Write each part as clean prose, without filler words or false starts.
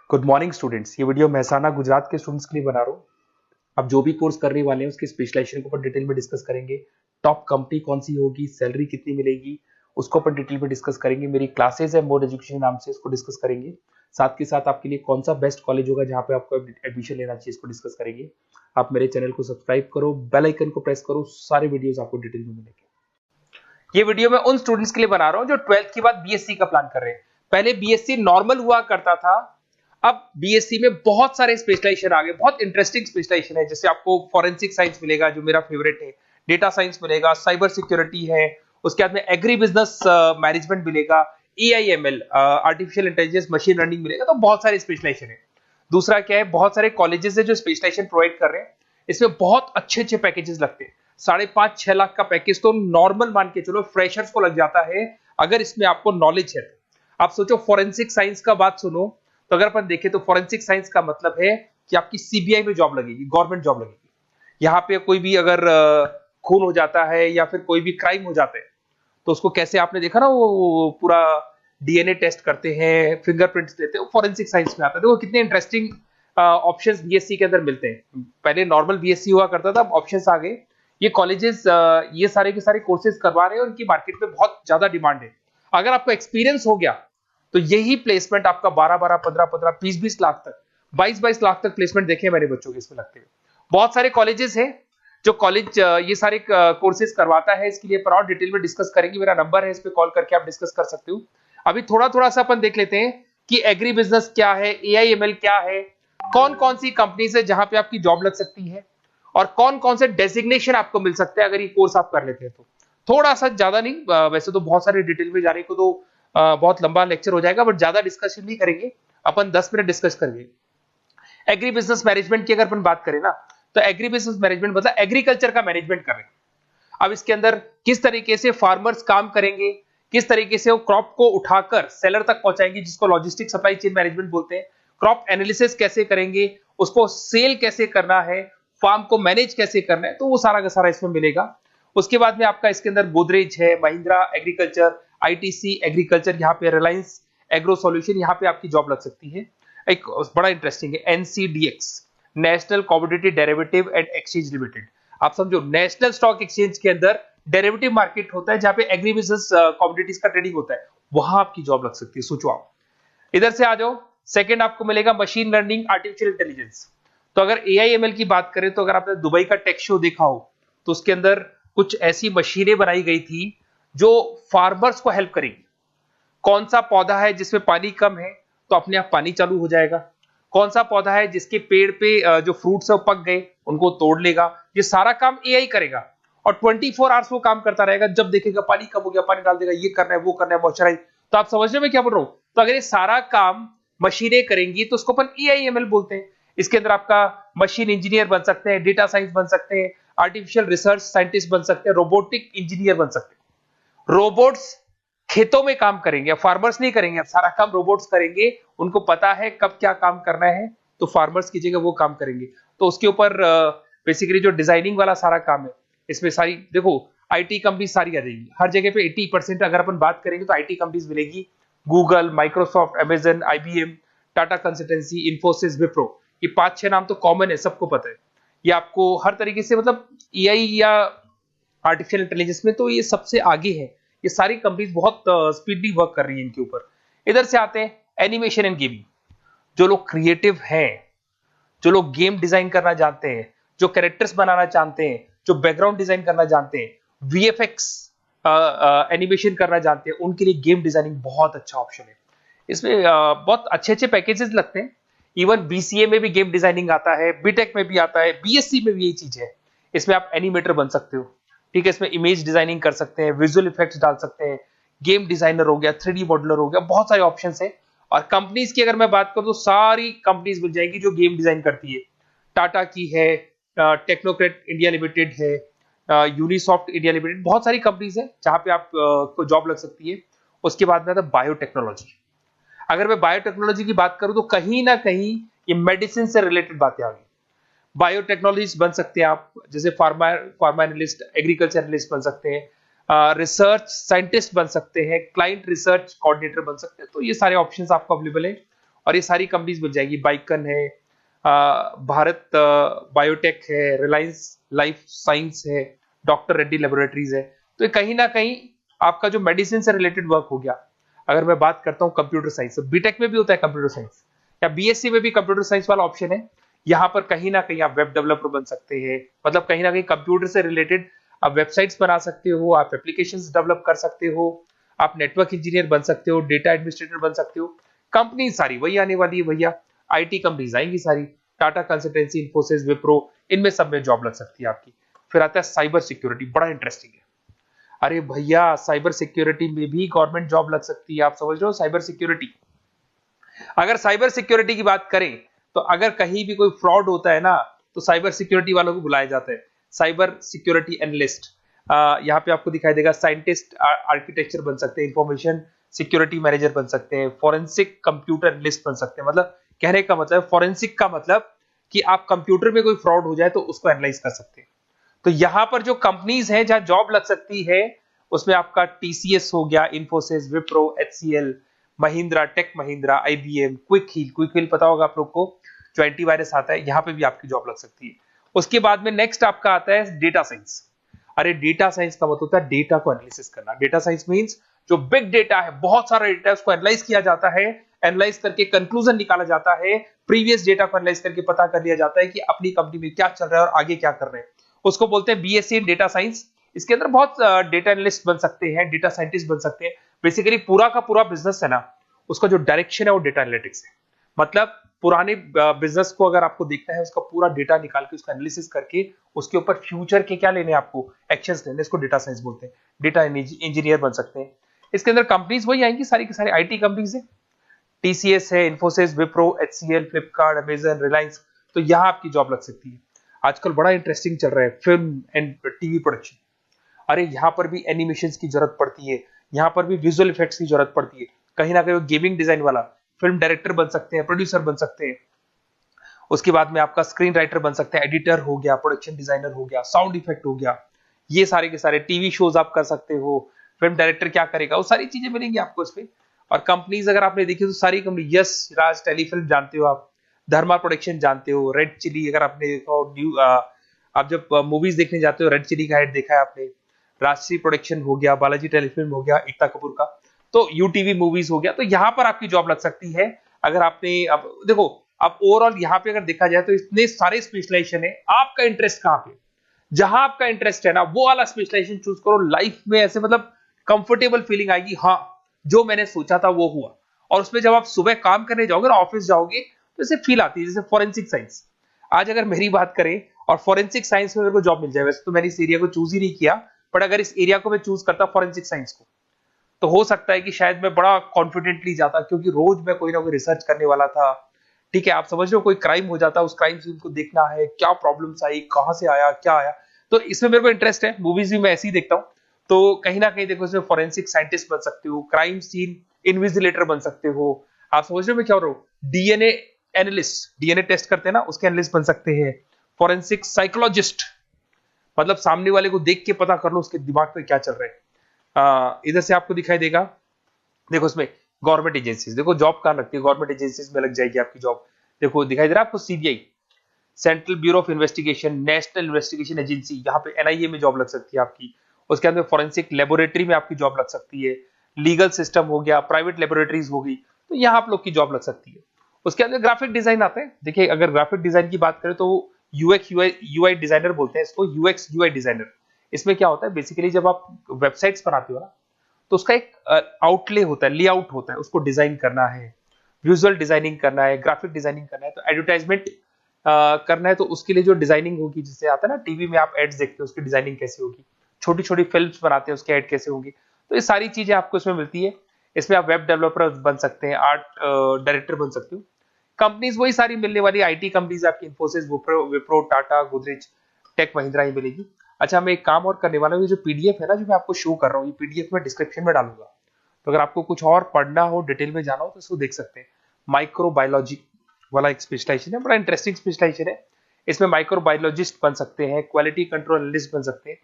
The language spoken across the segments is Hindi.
Good morning students. ये वीडियो महसाना गुजरात के स्टूडेंट्स के लिए बना रहा हूँ। अब जो भी कोर्स करने वाले हैं उसके स्पेशलाइजेशन के ऊपर डिटेल में डिस्कस करेंगे। टॉप कंपनी कौन सी होगी, सैलरी कितनी मिलेगी, उसको अपन डिटेल में डिस्कस करेंगे। मेरी क्लासेज है मोड एजुकेशन नाम से, इसको डिस्कस करेंगे। साथ के साथ आपके लिए कौन सा बेस्ट कॉलेज होगा जहाँ पे आपको एडमिशन लेना चाहिए, इसको डिस्कस करेंगे। आप मेरे चैनल को सब्सक्राइब करो, बेल आइकन को प्रेस करो, सारे वीडियोस आपको डिटेल में मिलेंगे। ये वीडियो मैं उन स्टूडेंट्स के लिए बना रहा हूँ जो 12th के बाद बीएससी का प्लान कर रहे हैं। पहले बीएससी नॉर्मल हुआ करता था, अब बीएससी में बहुत सारे स्पेशलाइजेशन आ गए, बहुत इंटरेस्टिंग स्पेशलाइजेशन है। जैसे आपको फॉरेंसिक साइंस मिलेगा जो मेरा फेवरेट है, डेटा साइंस मिलेगा, साइबर सिक्योरिटी है, उसके बाद में एग्री बिजनेस मैनेजमेंट मिलेगा, AIML artificial intelligence machine learning मिलेगा। तो बहुत सारे स्पेशलाइजेशन है। दूसरा क्या है, बहुत सारे कॉलेजेस है जो स्पेशलाइजेशन प्रोवाइड कर रहे हैं। इसमें बहुत अच्छे अच्छे पैकेजेस लगते हैं। 5.5-6 लाख का पैकेज तो नॉर्मल मान के चलो फ्रेशर्स को लग जाता है, अगर इसमें आपको नॉलेज है तो। आप सोचो फॉरेंसिक साइंस का बात सुनो, तो अगर अपन देखें तो फॉरेंसिक साइंस का मतलब है कि आपकी सीबीआई में जॉब लगेगी, गवर्नमेंट जॉब लगेगी। यहाँ पे कोई भी अगर खून हो जाता है या फिर कोई भी क्राइम हो जाता है तो उसको कैसे, आपने देखा ना वो पूरा डीएनए टेस्ट करते हैं, फिंगरप्रिंट्स लेते हैं, वो फॉरेंसिक साइंस में आता है। देखो कितने इंटरेस्टिंग ऑप्शंस बीएससी के अंदर मिलते हैं। पहले नॉर्मल बीएससी हुआ करता था, अब ऑप्शंस आ गए। ये कॉलेजेस ये सारे के सारे कोर्सेज करवा रहे हैं और उनकी मार्केट में बहुत ज्यादा डिमांड है। अगर आपको एक्सपीरियंस हो गया तो यही प्लेसमेंट आपका 12-12, 15-15, 20-20 लाख तक, 22-22 लाख तक प्लेसमेंट देखे मैंने बच्चों के इसमें लगते हैं। बहुत सारे कॉलेजेस हैं जो कॉलेज ये सारे कोर्सेज करवाता है। इसके लिए पर और डिटेल में डिस्कस करेंगे। मेरा नंबर है, इस पे कॉल करके आप डिस्कस कर सकते हो। अभी थोड़ा थोड़ा सा अपन देख लेते हैं कि एग्री बिजनेस क्या है, एआईएमएल क्या है, कौन कौन सी कंपनीज है जहां पे आपकी जॉब लग सकती है, और कौन कौन से डेजिग्नेशन आपको मिल सकते हैं अगर ये कोर्स आप कर लेते हैं तो। थोड़ा सा, ज्यादा नहीं, वैसे तो बहुत सारे डिटेल में जाने को तो बहुत लंबा लेक्चर हो जाएगा, बट ज्यादा डिस्कशन नहीं करेंगे, अपन 10 मिनट डिस्कस करेंगे। एग्री बिजनेस मैनेजमेंट की अगर अपन बात करें ना, तो एग्री बिजनेस मैनेजमेंट मतलब एग्रीकल्चर का मैनेजमेंट कर रहे हैं। अब इसके अंदर किस तरीके से फार्मर्स काम करेंगे, किस तरीके से वो क्रॉप को उठाकर सेलर तक पहुंचाएंगे, जिसको लॉजिस्टिक सप्लाई चेन मैनेजमेंट बोलते हैं। क्रॉप एनालिसिस कैसे करेंगे, उसको सेल कैसे करना है, फार्म को मैनेज कैसे करना है, तो वो सारा का सारा इसमें मिलेगा। उसके बाद में आपका इसके अंदर गोदरेज है, महिंद्रा एग्रीकल्चर, आईटीसी एग्रीकल्चर, यहाँ पे रिलायंस एग्रो सॉल्यूशन, यहाँ पे आपकी जॉब लग सकती है। एक बड़ा इंटरेस्टिंग है NCDEX, national commodity derivative and exchange limited. आप समझो नेशनल स्टॉक एक्सचेंज के अंदर डेरिवेटिव मार्केट होता है जहां पे एग्री बिजनेस कमोडिटीज का ट्रेडिंग होता है, वहां आपकी जॉब लग सकती है। सोचो आप इधर से आ जाओ। सेकंड आपको मिलेगा मशीन लर्निंग आर्टिफिशियल इंटेलिजेंस। तो अगर एआईएमएल की बात करें तो अगर आपने दुबई का टेक शो देखा हो तो उसके अंदर कुछ ऐसी मशीनें बनाई गई थी जो फार्मर्स को हेल्प करेंगी। कौन सा पौधा है जिसमें पानी कम है तो अपने आप पानी चालू हो जाएगा, कौन सा पौधा है जिसके पेड़ पे जो फ्रूट्स है वो पक गए उनको तोड़ लेगा, ये सारा काम एआई करेगा। और 24 आवर्स वो काम करता रहेगा, जब देखेगा पानी कम हो गया पानी डाल देगा, ये करना है वो करना है, मॉइस्चराइज। तो आप समझ रहे हो मैं क्या बोल रहा हूं। तो अगर ये सारा काम मशीनें करेंगी तो उसको अपन एआईएमएल बोलते हैं। इसके अंदर आपका मशीन इंजीनियर बन सकते हैं, डेटा साइंस बन सकते हैं, आर्टिफिशियल रिसर्च साइंटिस्ट बन सकते हैं, रोबोटिक इंजीनियर बन सकते हैं। रोबोट्स खेतों में काम करेंगे, फार्मर्स नहीं करेंगे, अब सारा काम रोबोट्स करेंगे। उनको पता है कब क्या काम करना है, तो फार्मर्स की जगह वो काम करेंगे। तो उसके ऊपर बेसिकली जो डिजाइनिंग वाला सारा काम है, इसमें सारी देखो आईटी कंपनी सारी आ जाएगी। हर जगह पे 80% अगर अपन बात करेंगे तो आईटी कंपनीज मिलेगी। Google, Microsoft, Amazon, IBM, Tata consultancy, Infosys, Wipro, ये 5-6 नाम तो कॉमन है, सबको पता है। ये आपको हर तरीके से, मतलब एआई या आर्टिफिशियल इंटेलिजेंस में तो ये सबसे आगे है। ये सारी कंपनीज बहुत स्पीडली वर्क कर रही है इनके ऊपर। इधर से आते हैं एनिमेशन एंड गेमिंग। जो लोग क्रिएटिव हैं, जो लोग गेम डिजाइन करना जानते हैं, जो कैरेक्टर्स बनाना चाहते हैं, जो बैकग्राउंड डिजाइन करना जानते हैं, वीएफएक्स एनिमेशन करना जानते हैं, उनके लिए गेम डिजाइनिंग बहुत अच्छा ऑप्शन है। इसमें बहुत अच्छे अच्छे पैकेजेस लगते हैं। इवन बीसीए में भी गेम डिजाइनिंग आता है, बीटेक में भी आता है, बीएससी में भी यही चीज है। इसमें आप एनिमेटर बन सकते हो, ठीक है। इसमें इमेज डिजाइनिंग कर सकते हैं, विजुअल इफेक्ट्स डाल सकते हैं, गेम डिजाइनर हो गया, 3D मॉडलर हो गया, बहुत सारे ऑप्शंस हैं। और कंपनीज की अगर मैं बात करूं तो सारी कंपनीज मिल जाएंगी जो गेम डिजाइन करती है। टाटा की है, टेक्नोक्रेट इंडिया लिमिटेड है, यूनिसॉफ्ट इंडिया लिमिटेड, बहुत सारी कंपनीज है जहां पे आप को जॉब लग सकती है। उसके बाद में आता है बायोटेक्नोलॉजी। अगर मैं बायोटेक्नोलॉजी की बात करूं तो कहीं ना कहीं ये मेडिसिन से रिलेटेड बातें आ गई। बायोटेक्नोलॉजिस्ट बन सकते हैं आप, जैसे फार्मा एनालिस्ट, एग्रीकल्चर एनालिस्ट बन सकते हैं, रिसर्च साइंटिस्ट बन सकते हैं, क्लाइंट रिसर्च कोऑर्डिनेटर बन सकते हैं। तो ये सारे ऑप्शंस आपको अवेलेबल है। और ये सारी कंपनीज मिल जाएगी, बाइकन है, भारत बायोटेक है, रिलायंस लाइफ साइंस है, डॉक्टर रेड्डी लेबोरेटरीज है। तो ये कहीं ना कहीं आपका जो मेडिसिन से रिलेटेड वर्क हो गया। अगर मैं बात करता हूँ कंप्यूटर साइंस, बीटेक में भी होता है कंप्यूटर साइंस, या बीएससी में भी कंप्यूटर साइंस वाला ऑप्शन है। यहाँ पर कहीं ना कहीं आप वेब डेवलपर बन सकते हैं, मतलब कहीं ना कहीं कंप्यूटर से रिलेटेड आप वेबसाइट्स बना सकते हो, आप एप्लीकेशंस डेवलप कर सकते हो, आप नेटवर्क इंजीनियर बन सकते हो, डेटा एडमिनिस्ट्रेटर बन सकते हो। कंपनी सारी वही आने वाली है भैया, आईटी कंपनीज आएंगी सारी, टाटा कंसल्टेंसी, इन्फोसिस, विप्रो, इनमें सब में जॉब लग सकती है आपकी। फिर आता है साइबर सिक्योरिटी, बड़ा इंटरेस्टिंग है। अरे भैया साइबर सिक्योरिटी में भी गवर्नमेंट जॉब लग सकती है, आप समझ रहे हो साइबर सिक्योरिटी। अगर साइबर सिक्योरिटी की बात करें तो अगर कहीं भी कोई फ्रॉड होता है ना, तो साइबर सिक्योरिटी वालों को बुलाया जाता है, साइबर सिक्योरिटी एनालिस्ट। यहाँ पे आपको दिखाई देगा, साइंटिस्ट आर्किटेक्चर बन सकते हैं, इंफॉर्मेशन सिक्योरिटी मैनेजर बन सकते हैं, फॉरेंसिक कंप्यूटर एनालिस्ट बन सकते हैं। मतलब कहने का मतलब, फॉरेंसिक का मतलब कि आप कंप्यूटर में कोई फ्रॉड हो जाए तो उसको एनालाइज कर सकते हैं। तो यहां पर जो कंपनीज हैं जहां जॉब लग सकती है, उसमें आपका टीसीएस हो गया, इन्फोसिस, विप्रो, एचसीएल, महिंद्रा, टेक महिंद्रा, आईबीएम, क्विक हील पता होगा आप लोग को, जो एंटीवायरस आता है, यहां पे भी आपकी जॉब लग सकती है। उसके बाद में नेक्स्ट आपका आता है डेटा साइंस। अरे डेटा साइंस का मतलब होता है डेटा को एनालिसिस करना। डेटा साइंस मींस जो बिग डेटा है, बहुत सारा डेटा है, उसको एनालाइज किया जाता है, एनालाइज करके कंक्लूजन निकाला जाता है, प्रीवियस डेटा को एनालाइज करके पता कर लिया जाता है कि अपनी कंपनी में क्या चल रहा है और आगे क्या कर रहे हैं। उसको बोलते हैं बीएससी इन डेटा साइंस। इसके अंदर बहुत डेटा एनालिस्ट बन सकते हैं, डेटा साइंटिस्ट बन सकते हैं। बेसिकली पूरा का पूरा बिजनेस है ना, उसका जो डायरेक्शन है वो डेटा एनालिटिक्स है। मतलब पुराने बिजनेस को अगर आपको देखना है, उसका पूरा डेटा निकाल के उसका एनालिसिस करके उसके ऊपर फ्यूचर के क्या लेने, आपको एक्शंस लेने, इसको डेटा साइंस बोलते हैं। डेटा इंजीनियर बन सकते हैं। इसके अंदर कंपनीज वही आएंगी, सारी की सारी आईटी कंपनीज है, टीसीएस है, इन्फोसिस, विप्रो, एचसीएल, फ्लिपकार्ट, अमेजन, रिलायंस। तो यहां आपकी जॉब लग सकती है। आजकल बड़ा इंटरेस्टिंग चल रहा है फिल्म एंड टीवी प्रोडक्शन। अरे यहाँ पर भी एनिमेशन की जरूरत पड़ती है, यहाँ पर भी विजुअल इफेक्ट्स की जरूरत पड़ती है। कहीं ना कहीं गेमिंग डिजाइन वाला फिल्म डायरेक्टर बन सकते हैं, प्रोड्यूसर बन सकते हैं। उसके बाद में आपका स्क्रीन राइटर बन सकते हैं, एडिटर हो गया, प्रोडक्शन डिजाइनर हो गया, साउंड इफेक्ट हो गया, ये सारे के सारे टीवी शोज आप कर सकते हो। फिल्म डायरेक्टर क्या करेगा, वो सारी चीजें मिलेंगी आपको इसमें। और कंपनीज अगर आपने देखी तो सारी कंपनी, यस राज टेलीफिल्म जानते हो आप, धर्मा प्रोडक्शन जानते हो, रेड चिली अगर आपने देखा हो, न्यू आप जब मूवीज देखने जाते हो, रेड चिली का एड देखा है आपने, राजश्री प्रोडक्शन हो गया, बालाजी टेलीफिल्म हो गया, एकता कपूर का, तो यूटीवी मूवीज हो गया। तो यहां पर आपकी जॉब लग सकती है। अगर आपने, अब देखो, अब ओवरऑल यहाँ पे अगर देखा जाए तो इतने सारे स्पेशलाइजेशन है, आपका इंटरेस्ट कहाँ पे, जहां आपका इंटरेस्ट है ना, वो वाला स्पेशलाइजेशन चूज करो। लाइफ में ऐसे मतलब कंफर्टेबल फीलिंग आएगी, हाँ जो मैंने सोचा था वो हुआ। और उसमें जब आप सुबह काम करने जाओगे ना, ऑफिस जाओगे, तो ऐसे फील आती है जैसे फॉरेंसिक साइंस। आज अगर मेरी बात करें और फॉरेंसिक साइंस में मेरे को जॉब मिल जाए, वैसे तो मैंने इस एरिया को चूज ही नहीं किया, बट अगर इस एरिया को मैं चूज करता फॉरेंसिक साइंस को, तो हो सकता है कि शायद मैं बड़ा कॉन्फिडेंटली जाता, क्योंकि रोज मैं कोई ना कोई रिसर्च करने वाला था। ठीक है, आप समझ रहे हो, कोई क्राइम हो जाता, उस क्राइम सीन को देखना है, क्या प्रॉब्लम्स आई, कहां से आया, क्या आया। तो इसमें मेरे को इंटरेस्ट है, मूवीज भी मैं ऐसे ही देखता हूँ। तो कहीं ना कहीं देखो, इसमें फॉरेंसिक साइंटिस्ट बन सकते हो, क्राइम सीन इन्विजिलेटर बन सकते हो। आप समझ रहे हो मैं क्या हो रहा हूँ, डीएनए एनालिस्ट, डीएनए टेस्ट करते हैं ना, उसके एनालिस्ट बन सकते हैं। फॉरेंसिक साइकोलॉजिस्ट, मतलब सामने वाले को देख के पता कर लो उसके दिमाग में क्या चल रहा है। इधर से आपको दिखाई देगा, देखो इसमें गवर्नमेंट एजेंसीज, देखो जॉब कहां लगती है, गवर्नमेंट एजेंसीज में लग जाएगी आपकी जॉब। देखो दिखाई दे रहा है आपको, CBI, central bureau of investigation, national investigation agency, यहाँ पे एनआईए में जॉब लग सकती है आपकी। उसके अंदर फॉरेंसिक लेबोरेटरी में आपकी जॉब लग सकती है। लीगल सिस्टम हो गया, प्राइवेट लेबोरेटरीज हो गई, तो यहाँ आप लोग की जॉब लग सकती है। उसके अंदर ग्राफिक डिजाइन आता है। देखिए अगर ग्राफिक डिजाइन की बात करें तो यूएक्स यूआई डिजाइनर बोलते हैं इसको, यूएक्स यूआई डिजाइनर। इसमें क्या होता है, बेसिकली जब आप वेबसाइट्स बनाते हो ना, तो उसका एक आउटले होता है, लेआउट होता है, उसको डिजाइन करना है, विजुअल डिजाइनिंग करना है, ग्राफिक डिजाइनिंग करना है, तो एडवर्टाइजमेंट करना है, तो उसके लिए जो डिजाइनिंग होगी, जिससे आता है ना टीवी में आप एड्स देखते हो, उसकी डिजाइनिंग कैसे होगी, छोटी छोटी फिल्म्स बनाते हैं उसके एड कैसे होंगे, तो ये सारी चीजें आपको इसमें मिलती है। इसमें आप वेब डेवलपर बन सकते हैं, आर्ट डायरेक्टर बन सकते हो। कंपनीज वही सारी मिलने वाली आईटी कंपनीज आपकी, इन्फोसिस, विप्रो, टाटा, गोदरेज, टेक महिंद्रा ही मिलेगी। अच्छा, मैं एक काम और करने वाला हूँ, ये जो पीडीएफ है ना जो मैं आपको शो कर रहा हूँ, ये पीडीएफ में डिस्क्रिप्शन में डालूंगा, तो अगर आपको कुछ और पढ़ना हो, डिटेल में जाना हो, तो इसको देख सकते हैं। माइक्रोबायोलॉजी वाला एक स्पेशलाइजेशन है, बड़ा इंटरेस्टिंग स्पेशलाइजेशन है। इसमें माइक्रोबायोलॉजिस्ट बन सकते हैं, क्वालिटी कंट्रोल एनालिस्ट बन सकते हैं,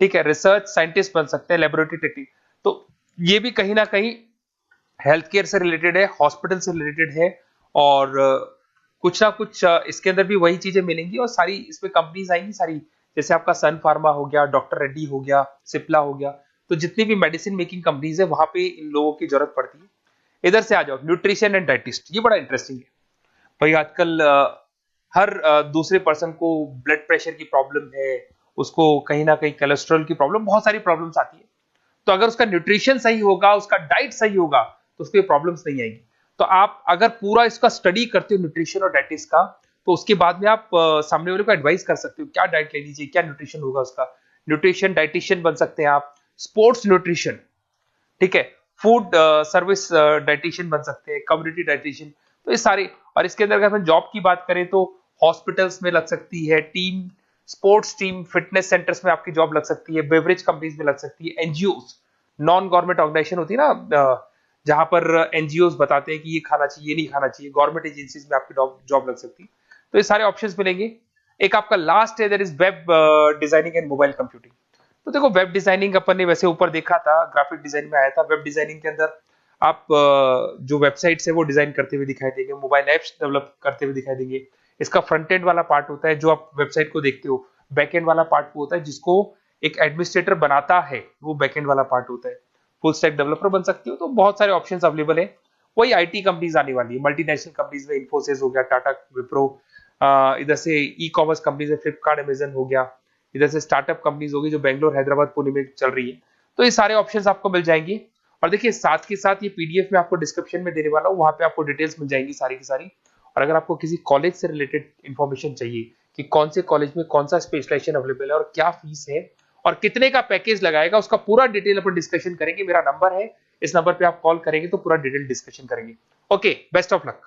ठीक है, रिसर्च साइंटिस्ट बन सकते हैं, लेबोरेटरी टेक्निक। तो ये भी कहीं ना कहीं हेल्थ केयर से रिलेटेड है, हॉस्पिटल से रिलेटेड है, और कुछ ना कुछ इसके अंदर भी वही चीजें मिलेंगी और सारी इसमें कंपनीज आएंगी सारी, जैसे आपका सन फार्मा हो गया, डॉक्टर रेड्डी हो गया, सिप्ला हो गया, तो जितनी भी मेडिसिन मेकिंग कंपनीज है वहां पे इन लोगों की जरूरत पड़ती है। इधर से आ जाओ, न्यूट्रिशन एंड डाइटिस्ट, ये बड़ा इंटरेस्टिंग है भाई। आजकल हर दूसरे पर्सन को ब्लड प्रेशर की प्रॉब्लम है, उसको कहीं ना कहीं कोलेस्ट्रॉल की प्रॉब्लम, बहुत सारी प्रॉब्लम्स आती है। तो अगर उसका न्यूट्रिशन सही होगा, उसका डाइट सही होगा, तो उसको प्रॉब्लम्स नहीं आएगी। तो आप अगर पूरा इसका स्टडी करते हो न्यूट्रिशन और डाइटिस का, तो उसके बाद में आप सामने वाले को एडवाइस कर सकते हो क्या डाइट लेनी चाहिए, क्या न्यूट्रिशन होगा उसका। न्यूट्रिशन डाइटिशियन बन सकते हैं आप, स्पोर्ट्स न्यूट्रिशन, ठीक है, फूड सर्विस डाइटिशियन बन सकते हैं, कम्युनिटी डाइटिशियन, तो ये सारे। और इसके अंदर अगर हम जॉब की बात करें तो हॉस्पिटल्स में लग सकती है, team sports team fitness centres में आपकी जॉब लग सकती है, बेवरेज कंपनीज में लग सकती है, एनजीओस नॉन गवर्नमेंट ऑर्गेनाइजेशन होती है ना, जहां पर एनजीओस बताते हैं कि ये खाना चाहिए, ये नहीं खाना चाहिए, गवर्नमेंट एजेंसीज में आपकी जॉब लग सकती है। तो ये सारे ऑप्शंस मिलेंगे। एक आपका लास्ट है, there is web designing and mobile computing. तो देखो वेब डिजाइनिंग अपन ने वैसे ऊपर देखा था, ग्राफिक डिजाइन में आया था। वेब डिजाइनिंग के अंदर आप जो वेबसाइट्स है वो डिजाइन करते हुए दिखाई देंगे, मोबाइल एप्स डेवलप करते हुए दिखाई देंगे। इसका फ्रंट एंड वाला पार्ट होता है जो आप वेबसाइट को देखते हो, बैक एंड वाला पार्ट वो होता है जिसको एक एडमिनिस्ट्रेटर बनाता है, वो बैक एंड वाला पार्ट होता है। फुल स्टैक डेवलपर बन सकते हो। तो बहुत सारे ऑप्शन अवेलेबल है। वही आईटी कंपनीज आने वाली है, मल्टीनेशनल कंपनीज में इन्फोसिस हो गया, टाटा, विप्रो, इधर से ई कॉमर्स कंपनीज में फ्लिपकार्ट, अमेजन हो गया, इधर से स्टार्टअप कंपनीज होगी जो बेंगलोर, हैदराबाद, पुणे में चल रही है। तो ये सारे ऑप्शंस आपको मिल जाएंगे। और देखिए साथ के साथ ये पीडीएफ में आपको डिस्क्रिप्शन में देने वाला हूँ, वहां पे आपको डिटेल्स मिल जाएंगी सारी की सारी। और अगर आपको किसी कॉलेज से रिलेटेड इन्फॉर्मेशन चाहिए कि कौन से कॉलेज में कौन सा स्पेशलाइजेशन अवेलेबल है और क्या फीस है और कितने का पैकेज लगाएगा, उसका पूरा डिटेल अपन डिस्कशन करेंगे। मेरा नंबर है, इस नंबर पे आप कॉल करेंगे तो पूरा डिटेल डिस्कशन करेंगे। Okay, best of luck.